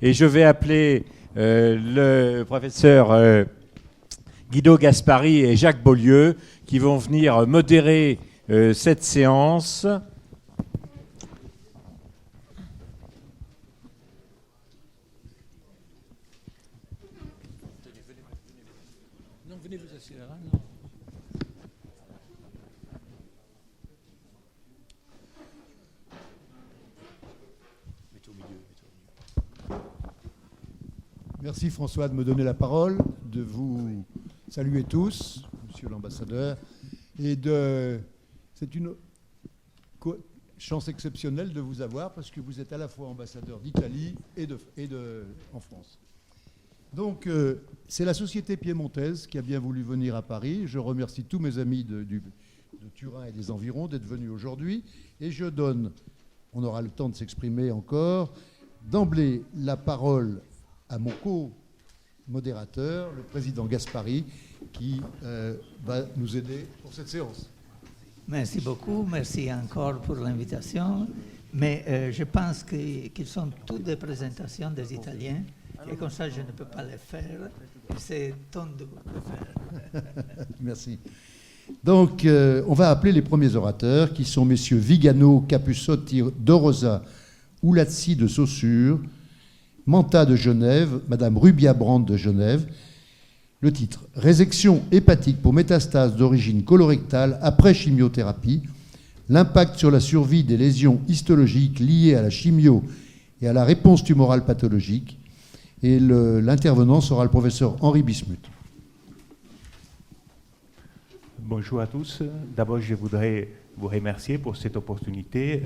Et je vais appeler le professeur Guido Gaspari et Jacques Beaulieu qui vont venir modérer cette séance. Non, venez vous asseoir. Merci François de me donner la parole, de vous saluer tous, monsieur l'ambassadeur, c'est une chance exceptionnelle de vous avoir parce que vous êtes à la fois ambassadeur d'Italie et en France. Donc, c'est la Société piémontaise qui a bien voulu venir à Paris. Je remercie tous mes amis de Turin et des environs d'être venus aujourd'hui. Et je donne, on aura le temps de s'exprimer encore, d'emblée la parole à mon co-modérateur, le président Gaspari, qui va nous aider pour cette séance. Merci beaucoup, merci encore pour l'invitation. Mais je pense qu'ils sont toutes des présentations des Italiens, et comme ça je ne peux pas les faire. C'est temps de vous le faire. Merci. Donc, on va appeler les premiers orateurs, qui sont messieurs Vigano, Capussotti, Dorosa, Oulazzi de Saussure, Manta de Genève, Madame Rubia-Brand de Genève. Le titre, résection hépatique pour métastase d'origine colorectale après chimiothérapie, l'impact sur la survie des lésions histologiques liées à la chimio et à la réponse tumorale pathologique. Et l'intervenant sera le professeur Henri Bismuth. Bonjour à tous. D'abord, je voudrais vous remercier pour cette opportunité,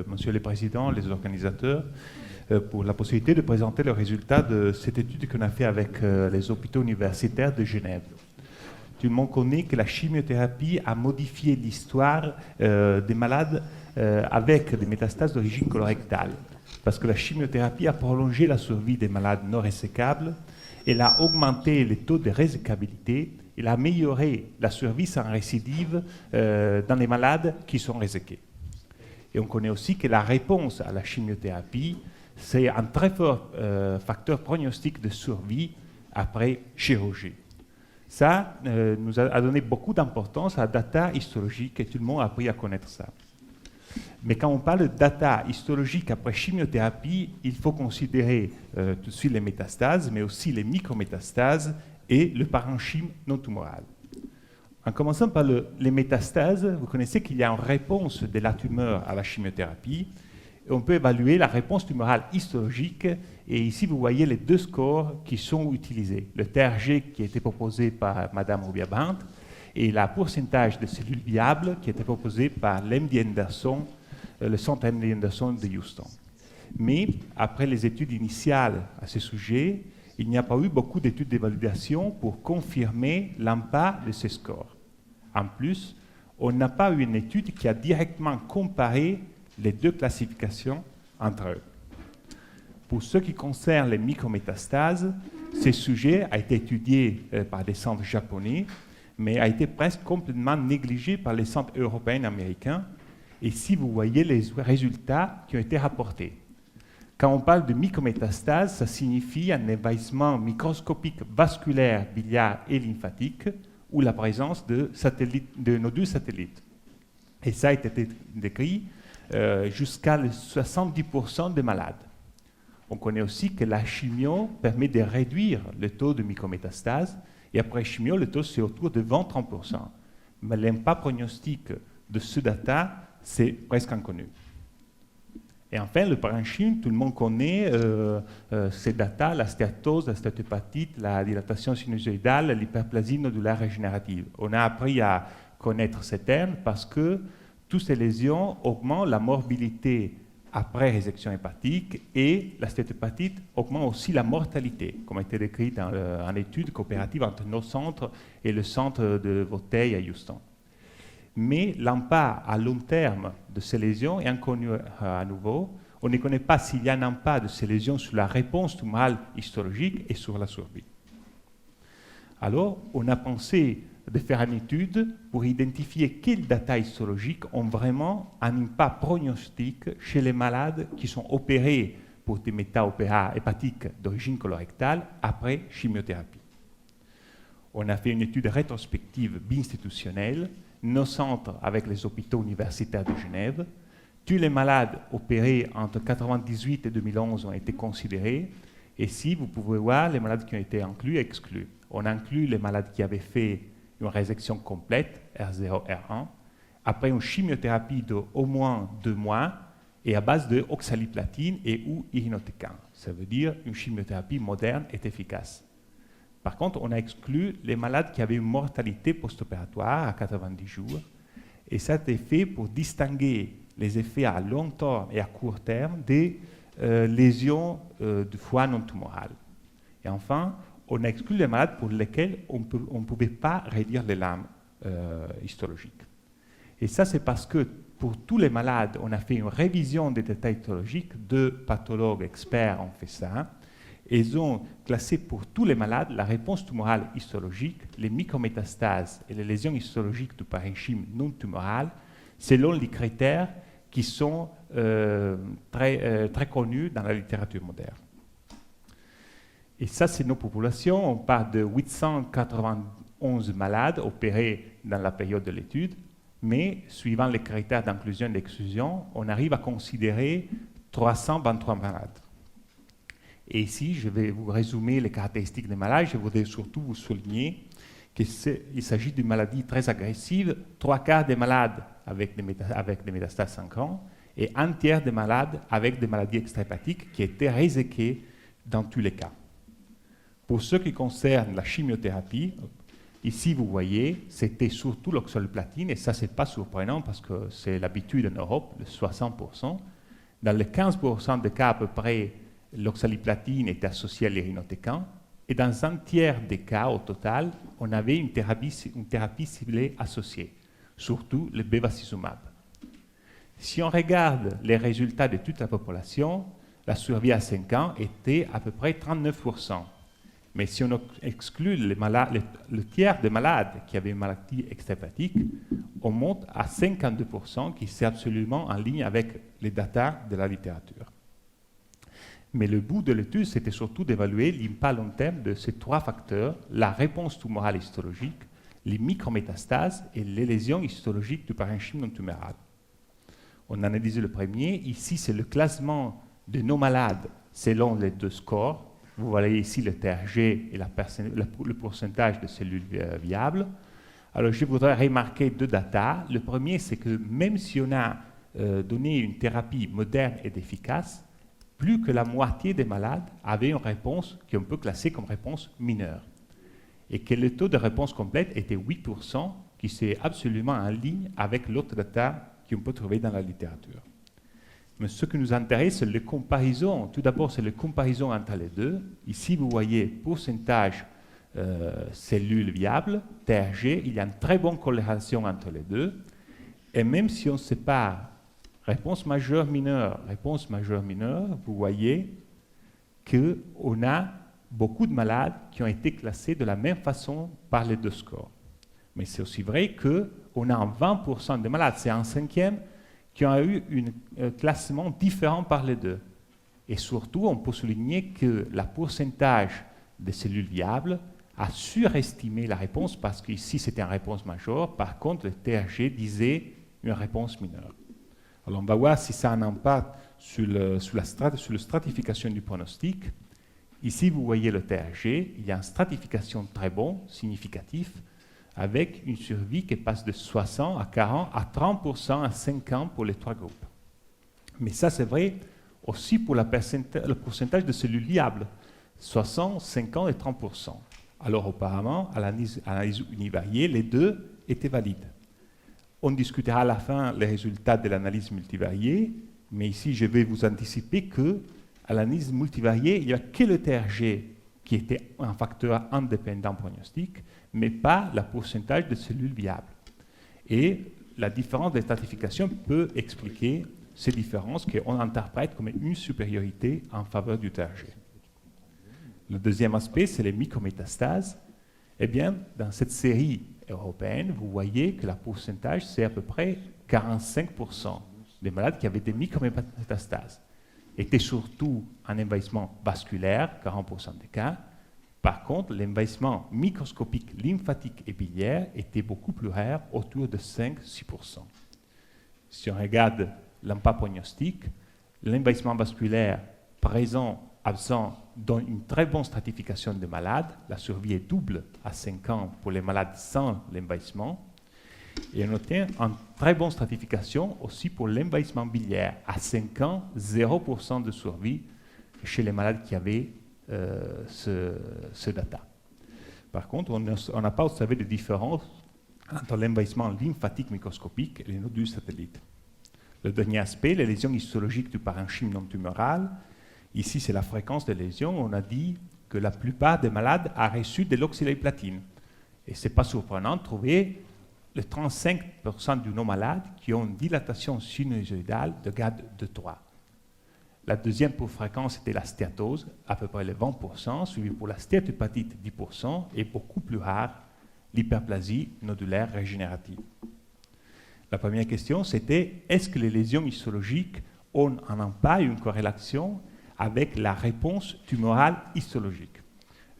Monsieur le Président, les organisateurs, pour la possibilité de présenter le résultat de cette étude qu'on a fait avec les hôpitaux universitaires de Genève. Tout le monde connaît que la chimiothérapie a modifié l'histoire des malades avec des métastases d'origine colorectale, parce que la chimiothérapie a prolongé la survie des malades non résécables, elle a augmenté les taux de résécabilité, elle a amélioré la survie sans récidive dans les malades qui sont réséqués. Et on connaît aussi que la réponse à la chimiothérapie, c'est un très fort facteur prognostique de survie après chirurgie. Ça nous a donné beaucoup d'importance à la data histologique et tout le monde a appris à connaître ça. Mais quand on parle de data histologique après chimiothérapie, il faut considérer tout de suite les métastases, mais aussi les micrométastases et le parenchyme non tumoral. En commençant par les métastases, vous connaissez qu'il y a une réponse de la tumeur à la chimiothérapie. Et on peut évaluer la réponse tumorale histologique. Et ici, vous voyez les deux scores qui sont utilisés. Le TRG qui a été proposé par Mme Rubia-Brand et le pourcentage de cellules viables qui a été proposé par l'MD Anderson, le centre MD Anderson de Houston. Mais après les études initiales à ce sujet, il n'y a pas eu beaucoup d'études d'évaluation pour confirmer l'impact de ces scores. En plus, on n'a pas eu une étude qui a directement comparé les deux classifications entre eux. Pour ce qui concerne les micrométastases, ce sujet a été étudié par des centres japonais, mais a été presque complètement négligé par les centres européens et américains. Et si vous voyez les résultats qui ont été rapportés, quand on parle de micrométastases, ça signifie un envahissement microscopique vasculaire, biliaire et lymphatique, ou la présence de nodules satellites. Et ça a été décrit jusqu'à 70% des malades. On connaît aussi que la chimio permet de réduire le taux de micrométastases, et après chimio, le taux c'est autour de 20-30%. Mais l'impact prognostique de ce data, c'est presque inconnu. Et enfin, le parenchyme, tout le monde connaît ces data, la stéatose, la stéatohépatite, la dilatation sinusoïdale, l'hyperplasie nodulaire régénérative. On a appris à connaître ces termes parce que toutes ces lésions augmentent la morbidité après résection hépatique et la stéatohépatite augmente aussi la mortalité, comme a été décrit dans une étude coopérative entre nos centres et le centre de Vauteil à Houston. Mais l'impact à long terme de ces lésions est inconnu à nouveau. On ne connaît pas s'il y a un impact de ces lésions sur la réponse tumorale histologique et sur la survie. Alors, on a pensé de faire une étude pour identifier quelles data histologiques ont vraiment un impact prognostique chez les malades qui sont opérés pour des métaopéras hépatiques d'origine colorectale après chimiothérapie. On a fait une étude rétrospective bi-institutionnelle, nos centres avec les hôpitaux universitaires de Genève. Tous les malades opérés entre 1998 et 2011 ont été considérés. Et ici, vous pouvez voir les malades qui ont été inclus et exclus. On a inclus les malades qui avaient fait une résection complète, R0, R1, après une chimiothérapie d'au moins 2 mois et à base de oxaliplatine et ou irinotecan. Ça veut dire une chimiothérapie moderne et efficace. Par contre, on a exclu les malades qui avaient une mortalité post-opératoire à 90 jours. Et ça a été fait pour distinguer les effets à long terme et à court terme des lésions du foie non tumorales. Et enfin, on a exclu les malades pour lesquels on ne pouvait pas réduire les lames histologiques. Et ça, c'est parce que pour tous les malades, on a fait une révision des détails histologiques. 2 pathologues experts ont fait ça. Ils ont classé pour tous les malades la réponse tumorale histologique, les micrométastases et les lésions histologiques du parenchyme non tumoral, selon les critères qui sont très connus dans la littérature moderne. Et ça, c'est nos populations. On parle de 891 malades opérés dans la période de l'étude, mais suivant les critères d'inclusion et d'exclusion, on arrive à considérer 323 malades. Et ici, je vais vous résumer les caractéristiques des malades. Je voudrais surtout vous souligner qu'il s'agit d'une maladie très agressive. 3/4 des malades avec des métastases 5 ans et 1/3 des malades avec des maladies extrahépatiques qui étaient réséquées dans tous les cas. Pour ce qui concerne la chimiothérapie, ici vous voyez, c'était surtout l'oxaliplatine, et ça c'est pas surprenant parce que c'est l'habitude en Europe, de 60%. Dans les 15% des cas à peu près, l'oxaliplatine était associée à l'irinotecan, et dans 1/3 des cas au total, on avait une thérapie ciblée associée, surtout le bevacizumab. Si on regarde les résultats de toute la population, la survie à 5 ans était à peu près 39%. Mais si on exclut le tiers des malades qui avaient une maladie extrahépatique, on monte à 52%, qui c'est absolument en ligne avec les datas de la littérature. Mais le but de l'étude, c'était surtout d'évaluer l'impact long terme de ces 3 facteurs, la réponse tumorale histologique, les micrométastases et les lésions histologiques du parenchyme non tumoral. On a analysé le premier. Ici, c'est le classement de nos malades selon les 2 scores. Vous voyez ici le TRG et le pourcentage de cellules viables. Alors, je voudrais remarquer 2 datas. Le premier, c'est que même si on a donné une thérapie moderne et efficace, plus que la moitié des malades avaient une réponse qu'on peut classer comme réponse mineure. Et que le taux de réponse complète était 8%, qui c'est absolument en ligne avec l'autre data qu'on peut trouver dans la littérature. Mais ce qui nous intéresse, c'est la comparaison. Tout d'abord, c'est la comparaison entre les deux. Ici, vous voyez pourcentage cellules viables, TRG. Il y a une très bonne corrélation entre les deux. Et même si on sépare réponse majeure mineure, vous voyez qu'on a beaucoup de malades qui ont été classés de la même façon par les 2 scores. Mais c'est aussi vrai qu'on a 20% de malades, c'est un 5e, qui ont eu un classement différent par les 2. Et surtout, on peut souligner que le pourcentage de cellules viables a surestimé la réponse parce qu'ici, c'était une réponse majeure. Par contre, le TRG disait une réponse mineure. Alors, on va voir si ça a un impact sur la stratification du pronostic. Ici, vous voyez le TRG. Il y a une stratification très bonne, significative, avec une survie qui passe de 60 à 40 à 30% à 5 ans pour les 3 groupes. Mais ça, c'est vrai aussi pour le pourcentage de cellules viables, 60, 50 et 30%. Alors, apparemment, à l'analyse univariée, les 2 étaient valides. On discutera à la fin les résultats de l'analyse multivariée, mais ici, je vais vous anticiper qu'à l'analyse multivariée, il n'y a que le TRG qui était un facteur indépendant pronostic, mais pas le pourcentage de cellules viables. Et la différence de stratification peut expliquer ces différences qu'on interprète comme une supériorité en faveur du TRG. Le deuxième aspect, c'est les micrométastases. Eh bien, dans cette série européenne, vous voyez que le pourcentage, c'est à peu près 45% des malades qui avaient des micrométastases. était surtout un envahissement vasculaire, 40% des cas. Par contre, l'envahissement microscopique lymphatique et biliaire était beaucoup plus rare, autour de 5-6%. Si on regarde l'impact prognostique, l'envahissement vasculaire présent, absent, donne une très bonne stratification des malades. La survie est double à 5 ans pour les malades sans l'envahissement. Et on obtient une très bonne stratification aussi pour l'envahissement biliaire. À 5 ans, 0% de survie chez les malades qui avaient ce data. Par contre, on n'a pas observé de différence entre l'envahissement lymphatique microscopique et les nodules satellites. Le dernier aspect, les lésions histologiques du parenchyme non tumoral. Ici, c'est la fréquence des lésions. On a dit que la plupart des malades ont reçu de l'oxyliplatine. Et ce n'est pas surprenant de trouver les 35% de nos malades qui ont une dilatation sinusoïdale de grade de 3. La deuxième pour fréquence était la stéatose, à peu près les 20%, suivi pour la stéatohépatite 10%, et beaucoup plus rare, l'hyperplasie nodulaire régénérative. La première question, c'était est-ce que les lésions histologiques ont un impact, une corrélation avec la réponse tumorale histologique?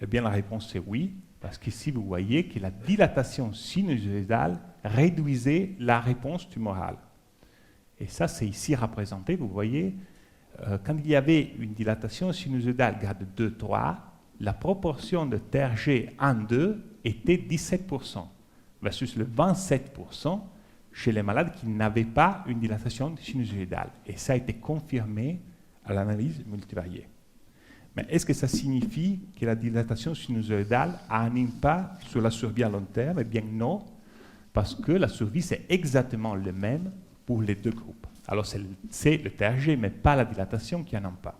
Eh bien, la réponse est oui, parce qu'ici, vous voyez que la dilatation sinusoïdale réduisait la réponse tumorale. Et ça, c'est ici représenté, vous voyez, quand il y avait une dilatation sinusoïdale grade 2-3, la proportion de TRG 1-2 était 17%, versus le 27% chez les malades qui n'avaient pas une dilatation sinusoïdale. Et ça a été confirmé à l'analyse multivariée. Mais est-ce que ça signifie que la dilatation sinusoïdale a un impact sur la survie à long terme? Eh bien non, parce que la survie, c'est exactement le même pour les deux groupes. Alors c'est le TRG, mais pas la dilatation qui a un impact.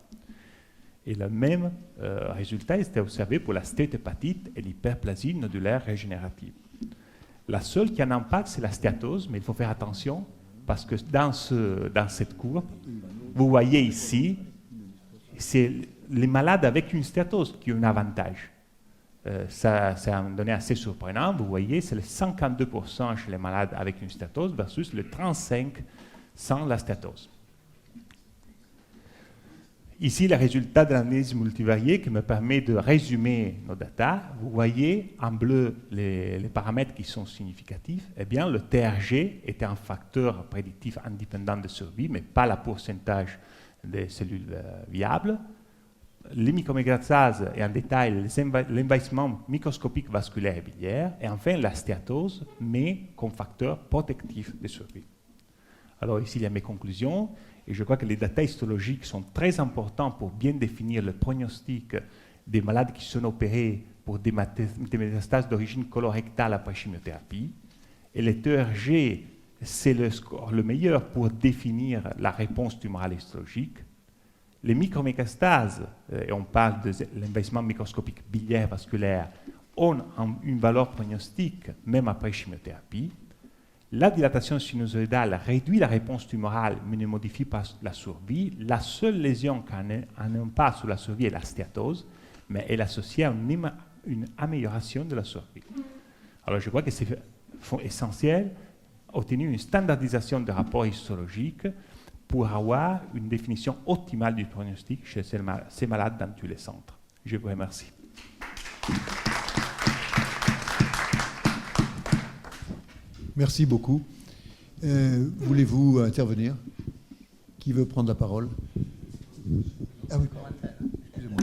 Et le même résultat était observé pour la stéatohépatite et l'hyperplasie nodulaire régénérative. La seule qui a un impact, c'est la stéatose, mais il faut faire attention, parce que dans cette courbe, vous voyez ici, c'est les malades avec une stéatose qui ont un avantage. Ça, c'est un donné assez surprenant. Vous voyez, c'est le 52% chez les malades avec une stéatose versus le 35% sans la stéatose. Ici, le résultat de l'analyse multivariée qui me permet de résumer nos data. Vous voyez en bleu les paramètres qui sont significatifs. Eh bien, le TRG était un facteur prédictif indépendant de survie, mais pas le pourcentage des cellules viables. Les micromégastases et en détail l'envahissement microscopique vasculaire et biliaire, et enfin la stéatose, mais comme facteur protectif de survie. Alors ici, il y a mes conclusions, et je crois que les data histologiques sont très importants pour bien définir le pronostic des malades qui sont opérés pour des métastases d'origine colorectale après chimiothérapie. Et le TRG, c'est le score le meilleur pour définir la réponse tumorale histologique. Les micrométastases, et on parle de l'envahissement microscopique biliaire vasculaire, ont une valeur prognostique même après chimiothérapie. La dilatation sinusoïdale réduit la réponse tumorale, mais ne modifie pas la survie. La seule lésion qui a un impact sur la survie est la stéatose, mais elle est associée à une amélioration de la survie. Alors je crois que c'est essentiel d'obtenir une standardisation des rapports histologiques pour avoir une définition optimale du pronostic chez ces malades dans tous les centres. Je vous remercie. Merci beaucoup. Voulez-vous intervenir? Qui veut prendre la parole? Ah oui, excusez-moi.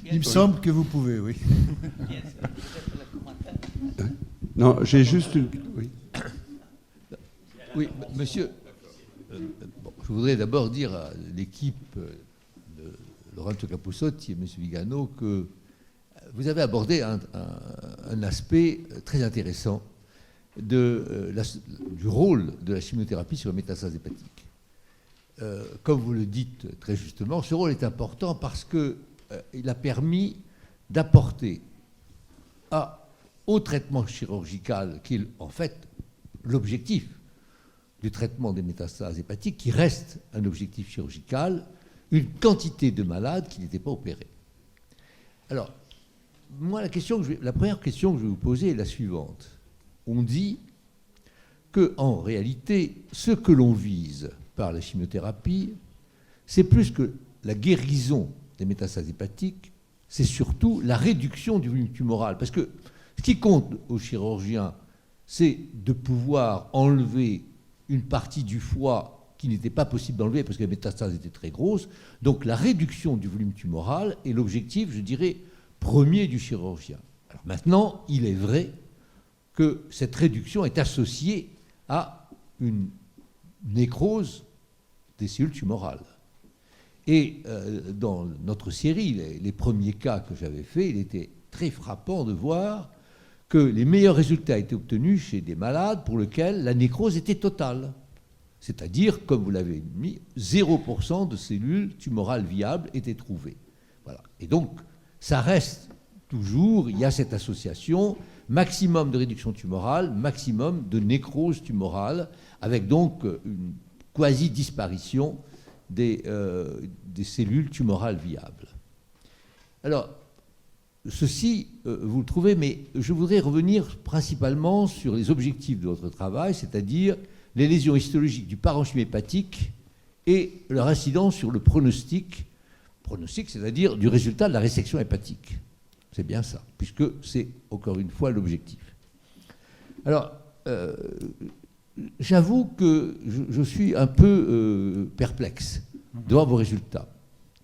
Il me semble que vous pouvez, oui. Non, j'ai juste une... Oui. Oui, monsieur, je voudrais d'abord dire à l'équipe de Lorenzo Capussotti et M. Vigano que vous avez abordé un aspect très intéressant du rôle de la chimiothérapie sur la métastase hépatique. Comme vous le dites très justement, ce rôle est important parce qu'il a permis d'apporter au traitement chirurgical, qui est en fait l'objectif du traitement des métastases hépatiques, qui reste un objectif chirurgical, une quantité de malades qui n'étaient pas opérés. Alors, moi, la première question que je vais vous poser est la suivante. On dit qu'en réalité, ce que l'on vise par la chimiothérapie, c'est plus que la guérison des métastases hépatiques, c'est surtout la réduction du volume tumoral. Parce que ce qui compte aux chirurgiens, c'est de pouvoir enlever une partie du foie qui n'était pas possible d'enlever parce que les métastases étaient très grosses. Donc la réduction du volume tumoral est l'objectif, je dirais, premier du chirurgien. Alors maintenant, il est vrai que cette réduction est associée à une nécrose des cellules tumorales. Et dans notre série, les premiers cas que j'avais faits, il était très frappant de voir que les meilleurs résultats étaient obtenus chez des malades pour lesquels la nécrose était totale. C'est-à-dire, comme vous l'avez mis, 0% de cellules tumorales viables étaient trouvées. Voilà. Et donc, ça reste toujours, il y a cette association, maximum de réduction tumorale, maximum de nécrose tumorale, avec donc une quasi-disparition des cellules tumorales viables. Alors, ceci, vous le trouvez, mais je voudrais revenir principalement sur les objectifs de votre travail, c'est-à-dire les lésions histologiques du parenchyme hépatique et leur incidence sur le pronostic, c'est-à-dire du résultat de la résection hépatique. C'est bien ça, puisque c'est encore une fois l'objectif. Alors, j'avoue que je suis un peu perplexe devant vos résultats.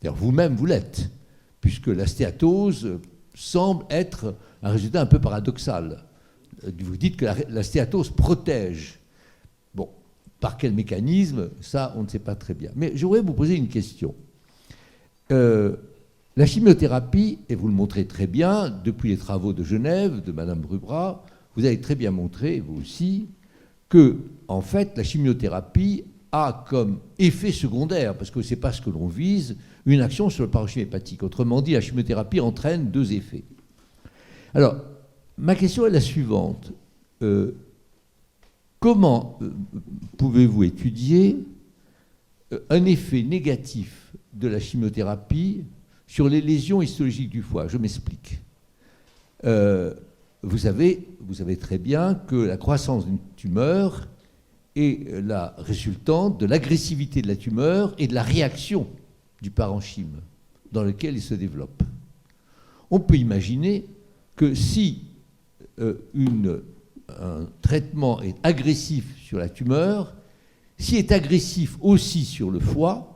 D'ailleurs, vous-même, vous l'êtes, puisque la stéatose semble être un résultat un peu paradoxal. Vous dites que la stéatose protège. Bon, par quel mécanisme, ça, on ne sait pas très bien. Mais je voudrais vous poser une question. La chimiothérapie, et vous le montrez très bien, depuis les travaux de Genève, de Madame Brubra, vous avez très bien montré, vous aussi, que, en fait, la chimiothérapie a comme effet secondaire, parce que ce n'est pas ce que l'on vise, une action sur le parenchyme hépatique. Autrement dit, la chimiothérapie entraîne deux effets. Alors, ma question est la suivante. Comment pouvez-vous étudier un effet négatif de la chimiothérapie sur les lésions histologiques du foie? Je m'explique. Vous savez très bien que la croissance d'une tumeur est la résultante de l'agressivité de la tumeur et de la réaction du parenchyme dans lequel il se développe. On peut imaginer que si un traitement est agressif sur la tumeur, s'il est agressif aussi sur le foie,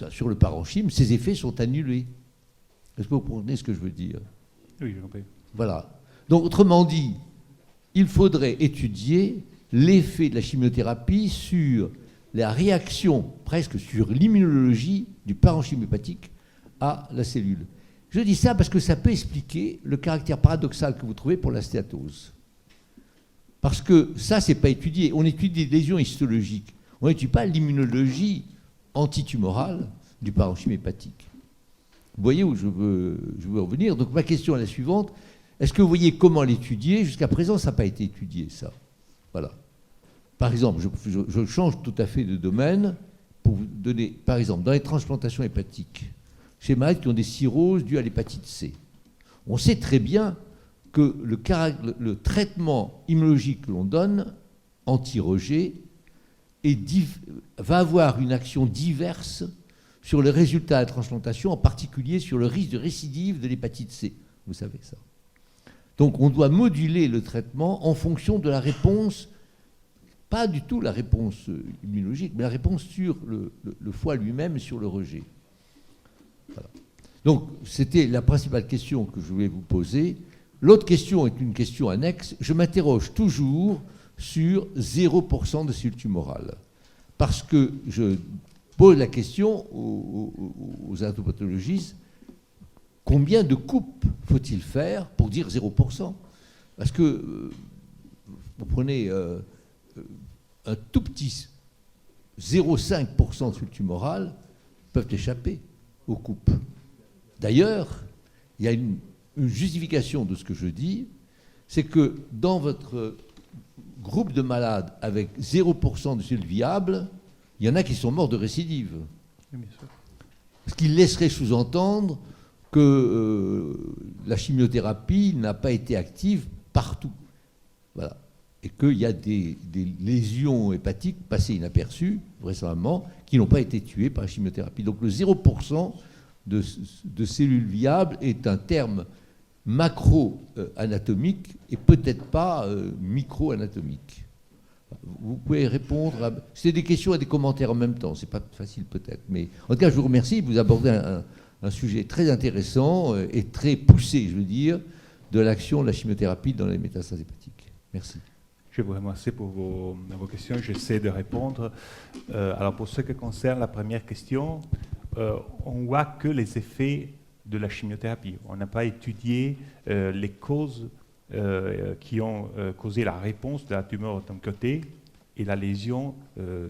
sur le parenchyme, ces effets sont annulés. Est-ce que vous comprenez ce que je veux dire? Oui, je comprends. Voilà. Donc, autrement dit, il faudrait étudier l'effet de la chimiothérapie sur la réaction, presque sur l'immunologie du parenchyme hépatique à la cellule. Je dis ça parce que ça peut expliquer le caractère paradoxal que vous trouvez pour la stéatose. Parce que ça, c'est pas étudié. On étudie des lésions histologiques. On n'étudie pas l'immunologie antitumorale du parenchyme hépatique. Vous voyez où je veux revenir. Donc ma question est la suivante. Est-ce que vous voyez comment l'étudier? Jusqu'à présent, ça n'a pas été étudié, ça. Voilà. Par exemple, je change tout à fait de domaine pour vous donner, par exemple, dans les transplantations hépatiques, chez les malades qui ont des cirrhoses dues à l'hépatite C, on sait très bien que le traitement immunologique que l'on donne, anti-rejet, va avoir une action diverse sur le résultat de la transplantation, en particulier sur le risque de récidive de l'hépatite C. Vous savez ça. Donc on doit moduler le traitement en fonction de la réponse, pas du tout la réponse immunologique, mais la réponse sur le foie lui-même et sur le rejet. Voilà. Donc c'était la principale question que je voulais vous poser. L'autre question est une question annexe. Je m'interroge toujours sur 0% de cellules tumorales. Parce que je pose la question aux hépatopathologistes, combien de coupes faut-il faire pour dire 0%? Parce que vous prenez un tout petit 0,5% de cellules tumorales peuvent échapper aux coupes. D'ailleurs, il y a une justification de ce que je dis, c'est que dans votre groupe de malades avec 0% de cellules viables, il y en a qui sont morts de récidive. Oui, bien sûr. Ce qui laisserait sous-entendre que la chimiothérapie n'a pas été active partout. Voilà. et qu'il y a des lésions hépatiques passées inaperçues, vraisemblablement, qui n'ont pas été tuées par la chimiothérapie. Donc le 0% de cellules viables est un terme macro-anatomique et peut-être pas micro-anatomique. Vous pouvez répondre à... C'est des questions et des commentaires en même temps, c'est pas facile peut-être. Mais en tout cas, je vous remercie, vous abordez un sujet très intéressant et très poussé, je veux dire, de l'action de la chimiothérapie dans les métastases hépatiques. Merci. Je vous remercie pour vos questions. J'essaie de répondre. Alors, pour ce qui concerne la première question, on voit que les effets de la chimiothérapie. On n'a pas étudié les causes qui ont causé la réponse de la tumeur d'un côté et la lésion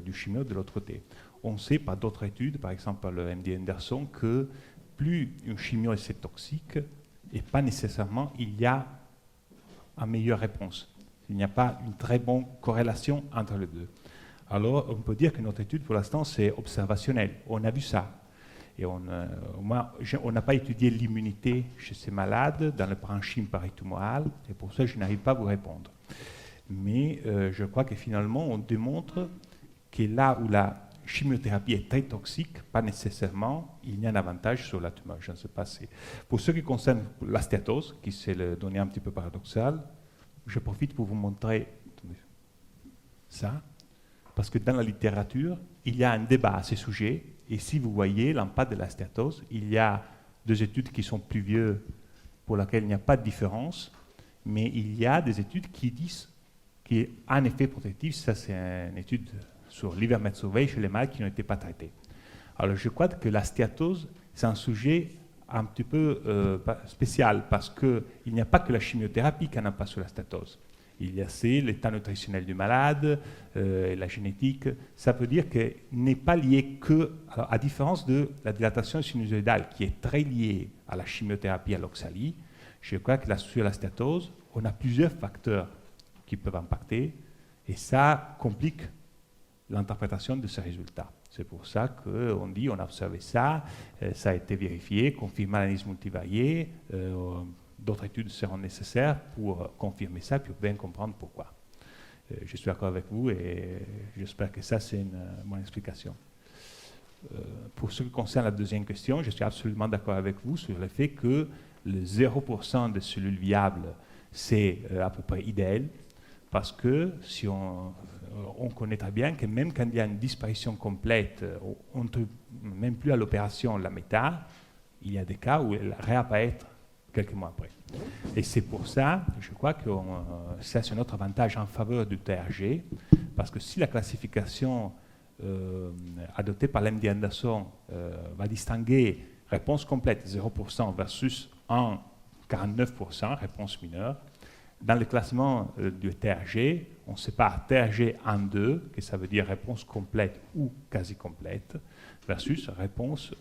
du chimio de l'autre côté. On sait par d'autres études, par exemple par le MD Anderson, que plus une chimio est toxique, et pas nécessairement il y a une meilleure réponse. Il n'y a pas une très bonne corrélation entre les deux. Alors, on peut dire que notre étude, pour l'instant, c'est observationnel. On a vu ça. Et on n'a pas étudié l'immunité chez ces malades dans le parenchyme paritumoral, et pour ça, je n'arrive pas à vous répondre. Mais je crois que finalement, on démontre que là où la chimiothérapie est très toxique, pas nécessairement, il y a un avantage sur la tumeur. Je ne sais pas si... Pour ce qui concerne la stéatose, qui c'est le donné un petit peu paradoxal, je profite pour vous montrer ça, parce que dans la littérature, il y a un débat à ce sujet, et si vous voyez l'impact de la stéatose, il y a deux études qui sont plus vieux, pour lesquelles il n'y a pas de différence, mais il y a des études qui disent qu'il y a un effet protectif. Ça, c'est une étude sur l'ivermectin chez les malades qui n'ont été pas traités. Alors, je crois que la stéatose, c'est un sujet un petit peu spécial, parce qu'il n'y a pas que la chimiothérapie qui a un impact sur la stéatose. Il y a l'état nutritionnel du malade, et la génétique. Ça veut dire qu'il n'est pas lié que, alors, à différence de la dilatation sinusoïdale, qui est très liée à la chimiothérapie, à l'oxalie, je crois que sur la stéatose, on a plusieurs facteurs qui peuvent impacter, et ça complique l'interprétation de ces résultats. C'est pour ça qu'on dit, on a observé ça, ça a été vérifié, confirmé l'analyse multivariée, d'autres études seront nécessaires pour confirmer ça, puis bien comprendre pourquoi. Je suis d'accord avec vous et j'espère que ça, c'est une bonne explication. Pour ce qui concerne la deuxième question, je suis absolument d'accord avec vous sur le fait que le 0% de cellules viables, c'est à peu près idéal, parce que si on connaît très bien que même quand il y a une disparition complète, on ne trouve même plus à l'opération la méta, il y a des cas où elle réapparaît quelques mois après. Et c'est pour ça, je crois que ça c'est notre avantage en faveur du TRG, parce que si la classification adoptée par l'MD Anderson va distinguer réponse complète 0% versus 49% réponse mineure, dans le classement du TRG, on sépare TRG en deux, que ça veut dire réponse complète ou quasi complète, versus réponse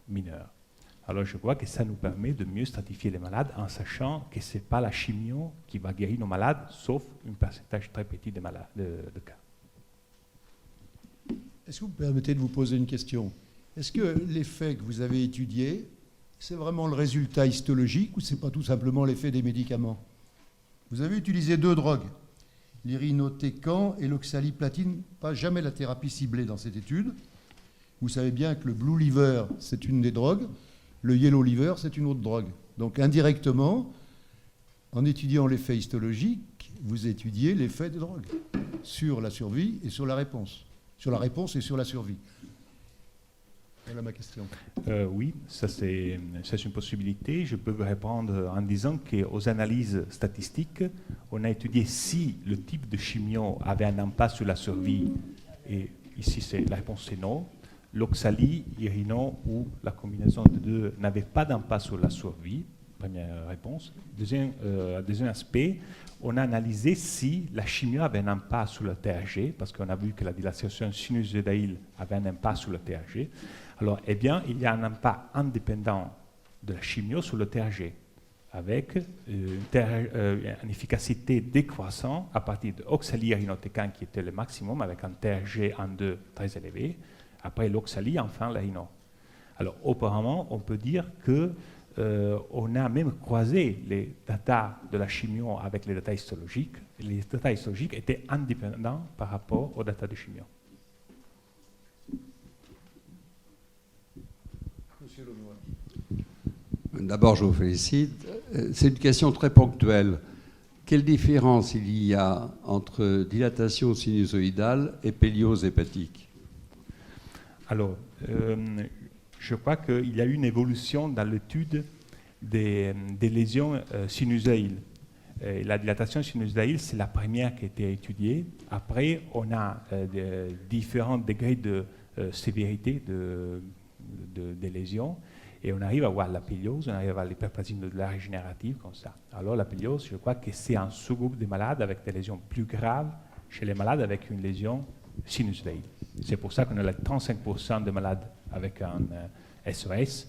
mineure. Alors je crois que ça nous permet de mieux stratifier les malades en sachant que ce n'est pas la chimio qui va guérir nos malades, sauf un pourcentage très petit de cas. Est-ce que vous me permettez de vous poser une question? Est-ce que l'effet que vous avez étudié, c'est vraiment le résultat histologique ou c'est pas tout simplement l'effet des médicaments? Vous avez utilisé deux drogues, l'irinotecan et l'oxaliplatine, pas jamais la thérapie ciblée dans cette étude. Vous savez bien que le blue liver, c'est une des drogues, le yellow liver, c'est une autre drogue. Donc indirectement, en étudiant l'effet histologique, vous étudiez l'effet des drogues sur la survie et sur la réponse. Sur la réponse et sur la survie. Voilà ma question. Oui, ça c'est une possibilité. Je peux vous répondre en disant qu'aux analyses statistiques, on a étudié si le type de chimio avait un impact sur la survie. Et ici, la réponse c'est non. L'oxalie, irino ou la combinaison des deux n'avait pas d'impact sur la survie. Première réponse. Deuxième aspect, on a analysé si la chimio avait un impact sur le TRG, parce qu'on a vu que la dilatation sinusoïdale avait un impact sur le TRG. Alors, eh bien, il y a un impact indépendant de la chimio sur le TRG, avec une efficacité décroissante à partir de l'oxalie-irinotecan qui était le maximum, avec un TRG en 2 très élevé, après l'oxalie, enfin l'irino. Alors, auparavant, on peut dire que on a même croisé les datas de la chimio avec les datas histologiques. Les datas histologiques étaient indépendants par rapport aux datas de chimio. D'abord, je vous félicite. C'est une question très ponctuelle. Quelle différence il y a entre dilatation sinusoïdale et péliose hépatique? Alors, je crois qu'il y a eu une évolution dans l'étude des lésions sinusoïdes. La dilatation sinusoïdale, c'est la première qui a été étudiée. Après, on a différents degrés de sévérité des lésions. Et on arrive à voir la péliose, on arrive à voir l'hyperplasie nodulaire régénérative comme ça. Alors la péliose, je crois que c'est un sous-groupe des malades avec des lésions plus graves chez les malades avec une lésion sinusoïdale. C'est pour ça qu'on a 35% de malades avec un SOS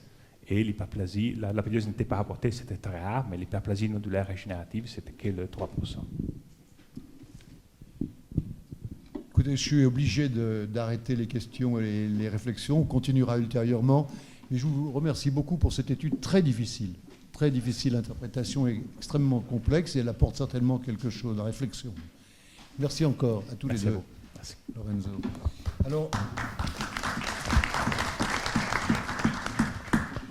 et l'hyperplasie, la péliose n'était pas rapportée, c'était très rare, mais l'hyperplasie nodulaire régénérative, c'était que le 3%. Écoutez, je suis obligé d'arrêter les questions et les réflexions. On continuera ultérieurement. Et je vous remercie beaucoup pour cette étude très difficile. Très difficile, l'interprétation est extrêmement complexe et elle apporte certainement quelque chose, la réflexion. Merci encore à tous les deux. Merci. Lorenzo. Alors,